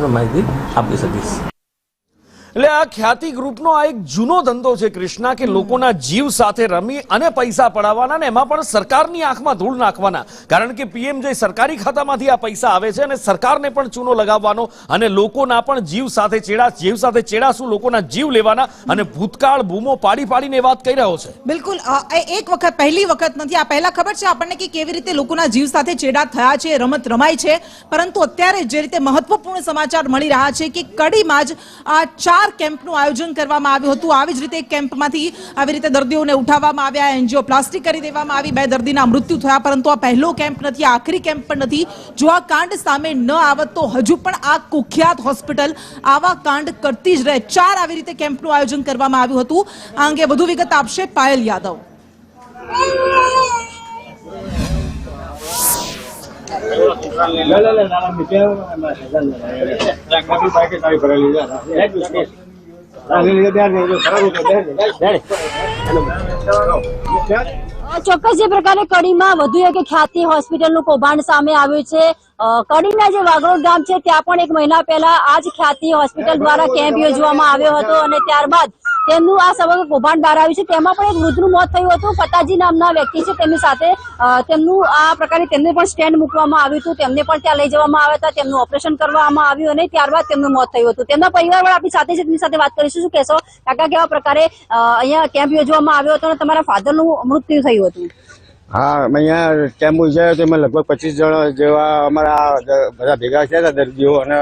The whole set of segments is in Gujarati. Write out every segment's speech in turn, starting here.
સંપૂર્ણ માહિતી આપી શકીશ। એટલે આ ખ્યાતિ ગ્રુપનો આ એક જૂનો ધંધો છે કૃષ્ણા, કે લોકોના જીવ સાથે રમી અને પૈસા પડાવવાના, ને એમાં પણ સરકારની આંખમાં ધૂળ નાખવાના, કારણ કે પીએમજે સરકારી ખાતામાંથી આ પૈસા આવે છે અને સરકારને પણ ચૂનો લગાવવાનો અને લોકોના પણ જીવ સાથે ચેડા શું લોકોના જીવ લેવાના, અને ભૂતકાળ બૂમો પાડી પાડીને વાત કહી રહ્યો છે। બિલકુલ, એક વખત પહેલી વખત નથી, આ પહેલા ખબર છે આપણને કે કેવી રીતે લોકોના જીવ સાથે ચેડા થયા છે, રમત રમાય છે, પરંતુ અત્યારે જે રીતે મહત્વપૂર્ણ સમાચાર મળી રહ્યા છે કે કડીમાં જ આ 4 કેમ્પનું આયોજન કરવામાં આવ્યું હતું। આવી જ રીતે એક કેમ્પમાંથી આવી રીતે દર્દીઓને ઉઠાવવામાં આવ્યા, એન્જિયોપ્લાસ્ટી કરી દેવામાં આવી, 2 દર્દીના મૃત્યુ થયા, પરંતુ આ પહેલો કેમ્પ નથી, આખરી કેમ્પ પણ નથી। જો આ કાંડ સામે ન આવત તો હજુ પણ આ કુખ્યાત હોસ્પિટલ આવા કાંડ કરતી જ રહે। 4 આવી રીતે કેમ્પનું આયોજન કરવામાં આવ્યું હતું। આ અંગે વધુ વિગત આપશે પાયલ યાદવ। ચોક્કસ જે પ્રકારે કડીમાં વધુ એક ખ્યાતિ હોસ્પિટલનું કૌભાંડ સામે આવ્યું છે। કડીના જે વાગરોડ ગામ છે ત્યાં પણ 1 મહિના પહેલા આ જ ખ્યાતિ હોસ્પિટલ દ્વારા કેમ્પ યોજવામાં આવ્યો હતો અને ત્યારબાદ તેમનું આ સમગ્ર કૌભાંડ બહાર આવ્યું છે। તેમાં પણ એક વૃદ્ધનું મોત થયું હતું। ફતાજી નામના વ્યક્તિ છે, તેમની સાથે તેમનું આ પ્રકારે તેમને પણ સ્ટેન્ડ મૂકવામાં આવ્યું હતું, તેમને પણ ત્યાં લઈ જવામાં આવ્યા હતા, તેમનું ઓપરેશન કરવામાં આવ્યું અને ત્યારબાદ તેમનું મોત થયું હતું। તેમના પરિવારવાળા આપણી સાથે છે, તેમની સાથે વાત કરીશું। શું કહેશો કાકા, કેવા પ્રકારે અહીંયા કેમ્પ યોજવામાં આવ્યો હતો અને તમારા ફાધરનું મૃત્યુ થયું હતું? હા, અહીંયા કેમ્પ યોજાયો હતો, એમાં લગભગ 25 જણ જેવા અમારા બધા ભેગા થયા હતા દર્દીઓ, અને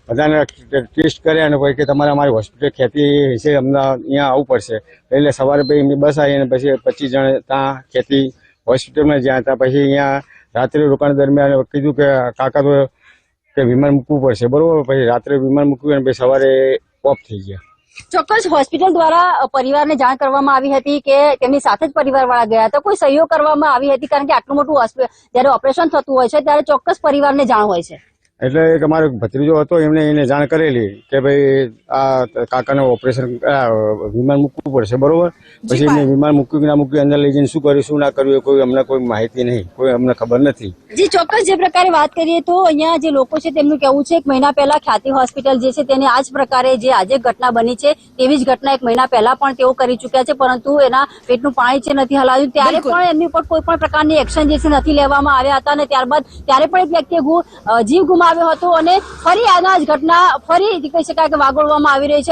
બધાને ટેસ્ટ કર્યા અને પછી કે તમારે અમારી હોસ્પિટલ ખેતી છે, અમને અહીંયા આવવું પડશે। એટલે સવારે પછી એમની બસ આવી અને પછી 25 જણ ત્યાં ખેતી હોસ્પિટલમાં જ્યાં હતા। પછી અહીંયા રાત્રે રોકાણ દરમિયાન કીધું કે કાકા તો કે વિમાન મૂકવું પડશે, બરોબર। પછી રાત્રે વિમાન મૂક્યું અને પછી સવારે ઓફ થઈ ગયા। ચોક્કસ હોસ્પિટલ દ્વારા પરિવારને જાણ કરવામાં આવી હતી કે તેમની સાથે જ પરિવારવાળા ગયા હતા, કોઈ સહયોગ કરવામાં આવી હતી? કારણ કે આટલું મોટું જયારે ઓપરેશન થતું હોય છે ત્યારે ચોક્કસ પરિવારને જાણ હોય છે। એટલે એક અમારો ભત્રીજો હતો, એમને એને જાણ કરેલી કે ભાઈ આ કાકાને ઓપરેશન વિમાન મૂકવું પડશે, બરોબર। પછી એમને વિમાન મૂક્યું કે ના મૂક્યું, અંદર લઈ જઈને શું કર્યું શું ના કર્યું કોઈ અમને કોઈ માહિતી નહીં, કોઈ અમને ખબર નથી। જી ચોક્કસ, જે પ્રકારે વાત કરીએ તો અહીંયા જે લોકો છે તેમનું કહેવું છે 1 મહિના પહેલા ખ્યાતિ હોસ્પિટલ જે છે તેને આ જ પ્રકારે જે આજે ઘટના બની છે તેવી જ ઘટના 1 મહિના પહેલા પણ તેઓ કરી ચૂક્યા છે, પરંતુ એના પેટનું પાણી છે નથી હલાવ્યું, ત્યારે પણ એમની પર કોઈ પણ પ્રકારની એક્શન જે છે નથી લેવામાં આવ્યા હતા, અને ત્યારબાદ ત્યારે પણ એક વ્યક્તિએ જીવ ગુમાવ્યો હતો, અને ફરી આના જ ઘટના ફરી કહી શકાય કે વાગોળવામાં આવી રહી છે।